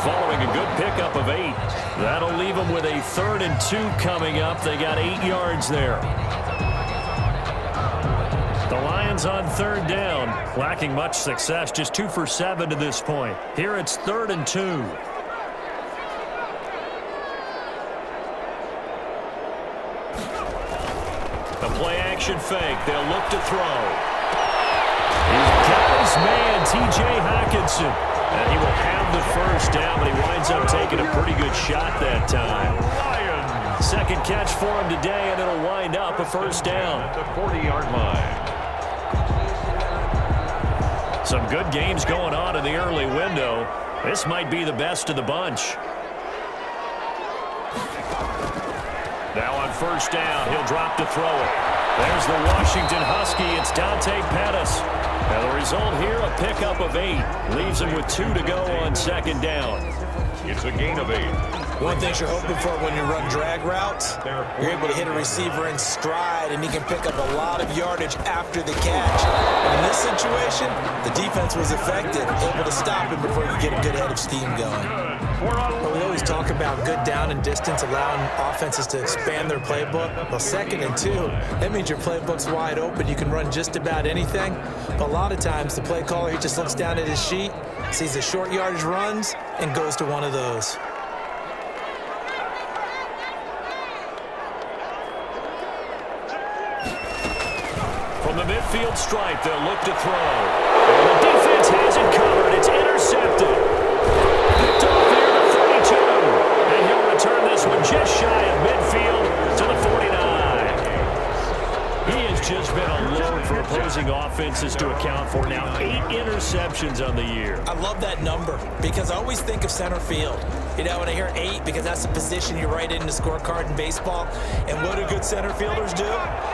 following a good pickup of 8. That'll leave them with a 3rd and 2 coming up. They got 8 yards there. The Lions on 3rd down, lacking much success, just 2 for 7 to this point. Here it's 3rd and 2. The play-action fake. They'll look to throw. He's got his man, T.J. Hockenson. And he will have the first down, but he winds up taking a pretty good shot that time. Second catch for him today, and it'll wind up a first down. At the 40-yard line. Some good games going on in the early window. This might be the best of the bunch. Now on first down, he'll drop to throw it. There's the Washington Husky. It's Dante Pettis. Now the result here, a pickup of 8. Leaves him with 2 to go on second down. It's a gain of 8. One thing you're hoping for when you run drag routes, you're able to hit a receiver in stride, and he can pick up a lot of yardage after the catch. And in this situation, the defense was effective, able to stop him before you get a good head of steam going. But we always talk about good down and distance, allowing offenses to expand their playbook. Well, 2nd and 2, that means your playbook's wide open. You can run just about anything. But a lot of times, the play caller, he just looks down at his sheet, sees the short yardage runs, and goes to one of those. From the midfield stripe, they'll look to throw. And the defense has it covered. It's intercepted. Picked off here to 32. And he'll return this one just shy of midfield to the 49. He has just been a load for opposing offenses to account for. Now 8 interceptions on the year. I love that number because I always think of center field. You know, when I hear 8, because that's the position you write in the scorecard in baseball. And what do good center fielders do?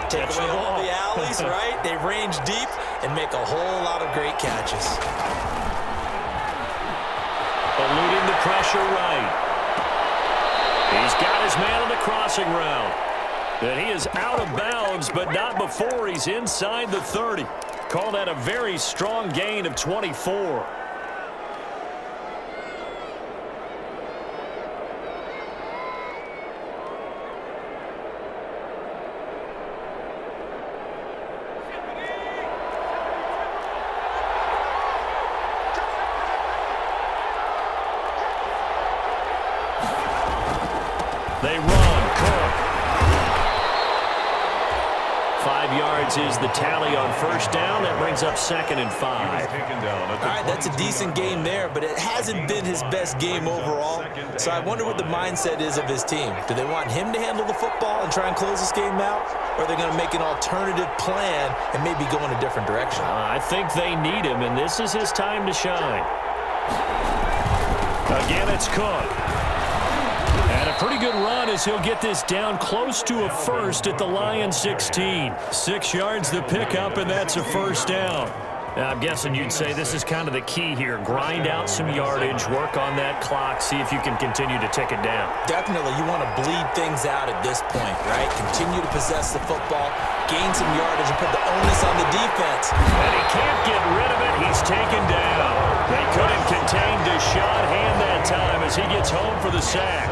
Take away all the alleys, right? They range deep and make a whole lot of great catches. Eluding the pressure right. He's got his man on the crossing route. And he is out of bounds, but not before he's inside the 30. Call that a very strong gain of 24. They run. Cook. 5 yards is the tally on first down. That brings up 2nd and 5. All right, that's a decent game there, but it hasn't been his best game overall. So I wonder what the mindset is of his team. Do they want him to handle the football and try and close this game out? Or are they going to make an alternative plan and maybe go in a different direction? I think they need him, and this is his time to shine. Again, it's Cook. And a pretty good run as he'll get this down close to a first at the Lions 16. 6 yards the pickup, and that's a first down. Now, I'm guessing you'd say this is kind of the key here. Grind out some yardage, work on that clock, see if you can continue to tick it down. Definitely. You want to bleed things out at this point, right? Continue to possess the football, gain some yardage, and put the onus on the defense. And he can't get rid of it. He's taken down. They couldn't contain Deshaun Hand that time as he gets home for the sack.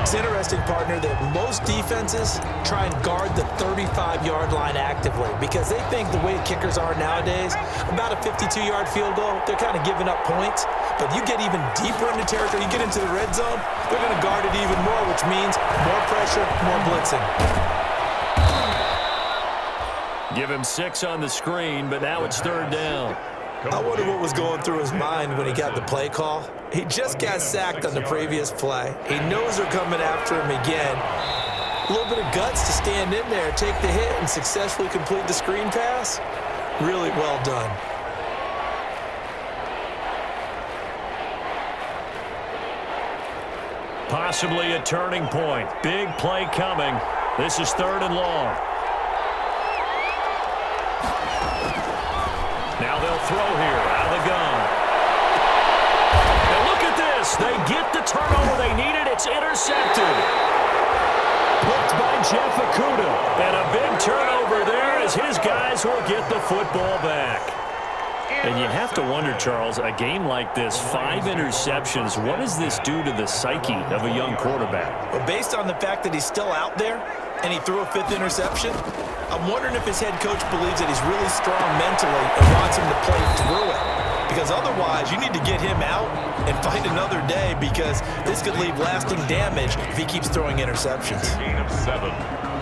It's interesting, partner, that most defenses try and guard the 35-yard line actively because they think the way kickers are nowadays, about a 52-yard field goal, they're kind of giving up points. But you get even deeper into territory, you get into the red zone, they're going to guard it even more, which means more pressure, more blitzing. Give him 6 on the screen, but now it's 3rd down. I wonder what was going through his mind when he got the play call. He just got sacked on the previous play. He knows they're coming after him again. A little bit of guts to stand in there, take the hit, and successfully complete the screen pass. Really well done. Possibly a turning point. Big play coming. This is 3rd and long. Now they'll throw here out of the gun. And look at this. They get the turnover they needed. It's intercepted. Picked by Jeff Okudah. And a big turnover there as his guys will get the football back. And you have to wonder, Charles, a game like this, 5 interceptions, what does this do to the psyche of a young quarterback? Well, based on the fact that he's still out there and he threw a 5th interception, I'm wondering if his head coach believes that he's really strong mentally and wants him to play through it. Because otherwise, you need to get him out and fight another day, because this could leave lasting damage if he keeps throwing interceptions. Gain of 7.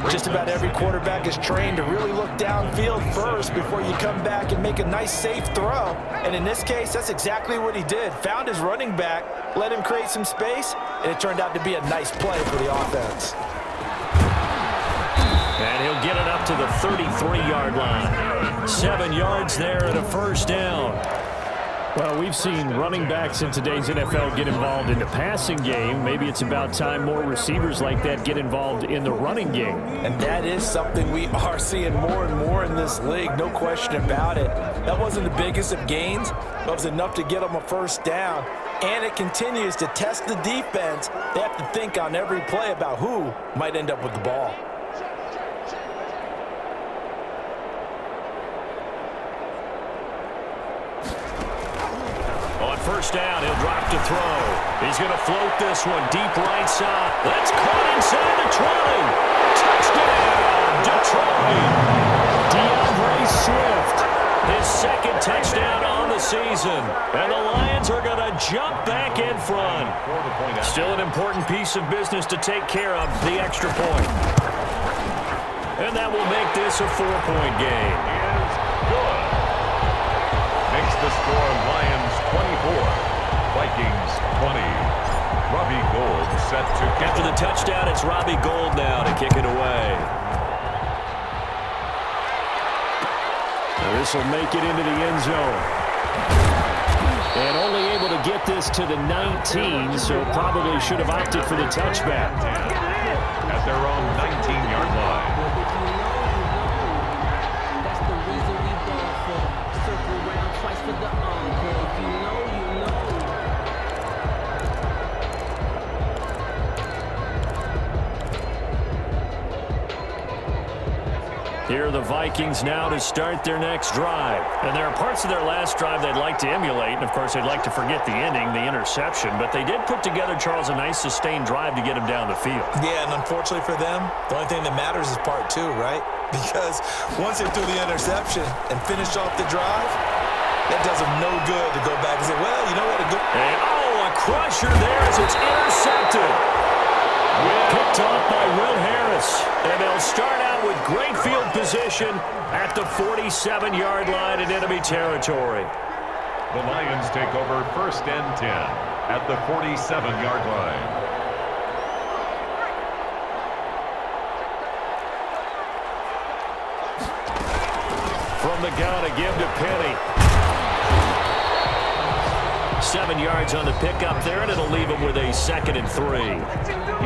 Just about every quarterback is trained to really look downfield first before you come back and make a nice, safe throw. And in this case, that's exactly what he did. Found his running back, let him create some space, and it turned out to be a nice play for the offense. And he'll get it up to the 33-yard line. 7 yards there and a first down. Well, we've seen running backs in today's NFL get involved in the passing game. Maybe it's about time more receivers like that get involved in the running game. And that is something we are seeing more and more in this league, no question about it. That wasn't the biggest of gains, but it was enough to get them a first down. And it continues to test the defense. They have to think on every play about who might end up with the ball. First down, he'll drop to throw. He's going to float this one deep right side. That's caught inside the 20. Touchdown, Detroit. DeAndre Swift, his 2nd touchdown on the season. And the Lions are going to jump back in front. Still an important piece of business to take care of, the extra point. And that will make this a 4-point game. Good. Makes the score Lions 24, Vikings 20. Robbie Gould set to catch. After the touchdown, it's Robbie Gould now to kick it away. This will make it into the end zone. And only able to get this to the 19, so probably should have opted for the touchback. At their own 19-yard line. Here are the Vikings now to start their next drive. And there are parts of their last drive they'd like to emulate. And, of course, they'd like to forget the ending, the interception. But they did put together, Charles, a nice sustained drive to get him down the field. Yeah, and unfortunately for them, the only thing that matters is part 2, right? Because once they threw the interception and finished off the drive, that does them no good to go back and say, well, you know what? A crusher there as it's intercepted. Picked off by Will Harris. And they'll start out with great field position at the 47-yard line in enemy territory. The Lions take over 1st and 10 at the 47-yard line. From the gun, a give to Penny. 7 yards on the pickup there, and it'll leave them with a 2nd and 3.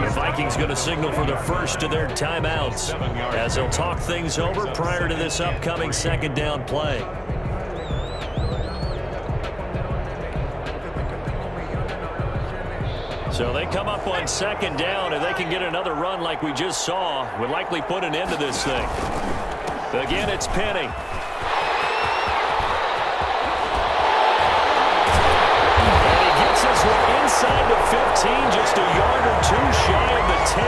The Vikings going to signal for the first of their timeouts as they'll talk things over prior to this upcoming 2nd down play. So they come up on 2nd down, and they can get another run like we just saw. Would likely put an end to this thing. Again, it's Penny. Inside the 15, just a yard or 2 shy of the 10.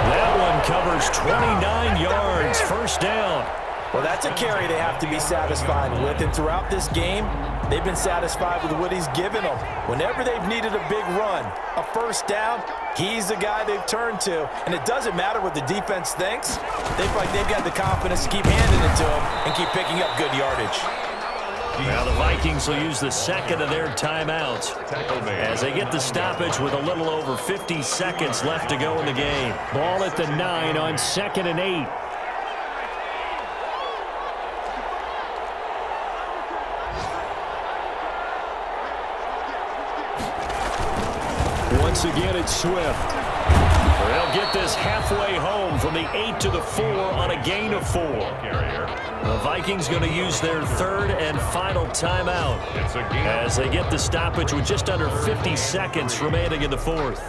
That one covers 29 yards, first down. Well, that's a carry they have to be satisfied with. And throughout this game, they've been satisfied with what he's given them. Whenever they've needed a big run, a first down, he's the guy they've turned to. And it doesn't matter what the defense thinks. They feel like they've got the confidence to keep handing it to him and keep picking up good yardage. Now the Vikings will use the 2nd of their timeouts as they get the stoppage with a little over 50 seconds left to go in the game. Ball at the 9 on 2nd and 8. Once again, it's Swift. They'll get this halfway home from the 8 to the 4 on a gain of 4. The Vikings going to use their 3rd and final timeout as they get the stoppage with just under 50 seconds remaining in the 4th.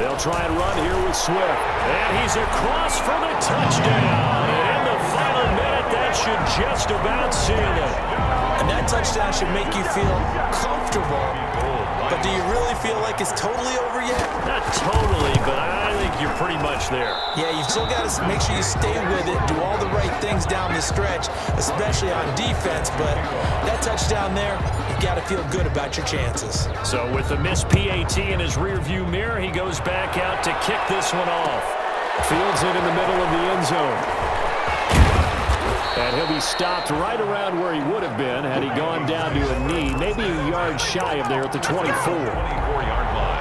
They'll try and run here with Swift. And he's across for the touchdown. And in the final minute, that should just about seal it. And that touchdown should make you feel comfortable. But do you really feel like it's totally over yet? Not totally, but I think you're pretty much there. Yeah, you've still got to make sure you stay with it, do all the right things down the stretch, especially on defense. But that touchdown there, you've got to feel good about your chances. So with the missed PAT in his rearview mirror, he goes back out to kick this one off. Fields it in the middle of the end zone. And he'll be stopped right around where he would have been had he gone down to a knee, maybe a yard shy of there at the 24. 24-yard line.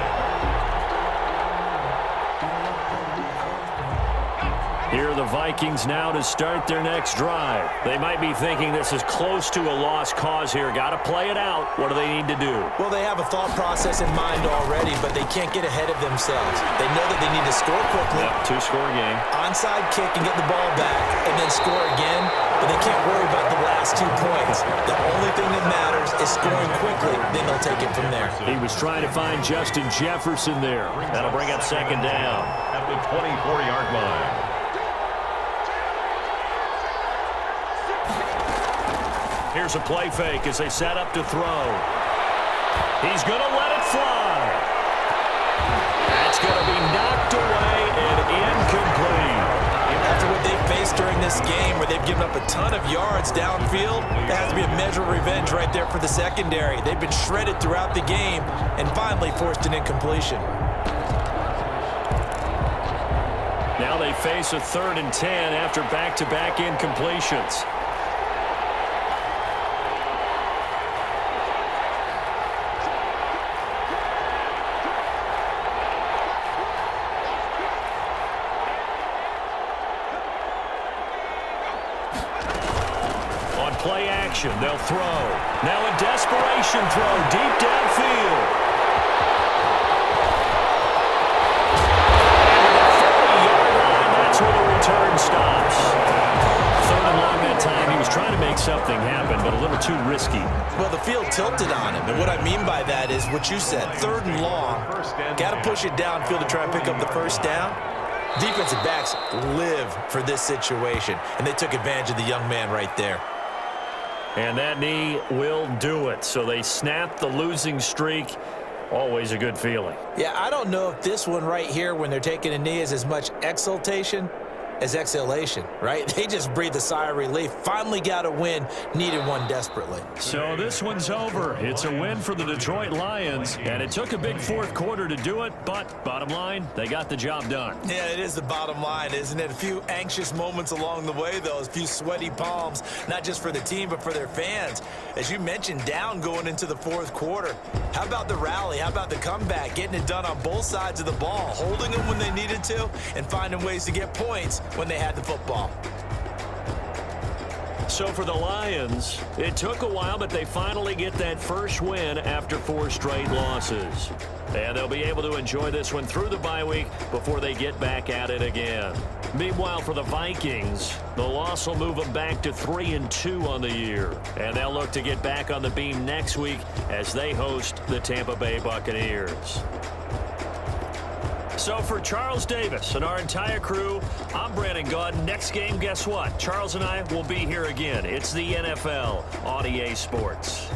Here are the Vikings now to start their next drive. They might be thinking this is close to a lost cause here. Got to play it out. What do they need to do? Well, they have a thought process in mind already, but they can't get ahead of themselves. They know that they need to score quickly. Yep, two-score game. Onside kick and get the ball back, and then score again. But they can't worry about the last 2 points. The only thing that matters is scoring quickly. Then they'll take it from there. He was trying to find Justin Jefferson there. That'll bring up second down. At the 24-yard line. Here's a play fake as they set up to throw. He's going to let it fly. That's going to be knocked away and incomplete. After what they've faced during this game where they've given up a ton of yards downfield, there has to be a measure of revenge right there for the secondary. They've been shredded throughout the game and finally forced an incompletion. Now they face a 3rd and 10 after back-to-back incompletions. Play action, they'll throw. Now a desperation throw deep downfield. And at the 30-yard line, that's where the return stops. 3rd and long that time. He was trying to make something happen, but a little too risky. Well, the field tilted on him, and what I mean by that is what you said, 3rd and long. Got to push it downfield to try and pick up the first down. Defensive backs live for this situation, and they took advantage of the young man right there. And that knee will do it. So they snap the losing streak. Always a good feeling. Yeah, I don't know if this one right here when they're taking a knee is as much exultation as exhalation, right? They just breathed a sigh of relief. Finally got a win. Needed one desperately. So this one's over. It's a win for the Detroit Lions. And it took a big 4th quarter to do it. But bottom line, they got the job done. Yeah, it is the bottom line, isn't it? A few anxious moments along the way, though. A few sweaty palms, not just for the team, but for their fans. As you mentioned, down going into the 4th quarter. How about the rally? How about the comeback? Getting it done on both sides of the ball. Holding them when they needed to and finding ways to get points when they had the football. So for the Lions, it took a while, but they finally get that first win after 4 straight losses. And they'll be able to enjoy this one through the bye week before they get back at it again. Meanwhile, for the Vikings, the loss will move them back to 3-2 on the year. And they'll look to get back on the beam next week as they host the Tampa Bay Buccaneers. So for Charles Davis and our entire crew, I'm Brandon Gaudin. Next game, guess what? Charles and I will be here again. It's the NFL on EA Sports.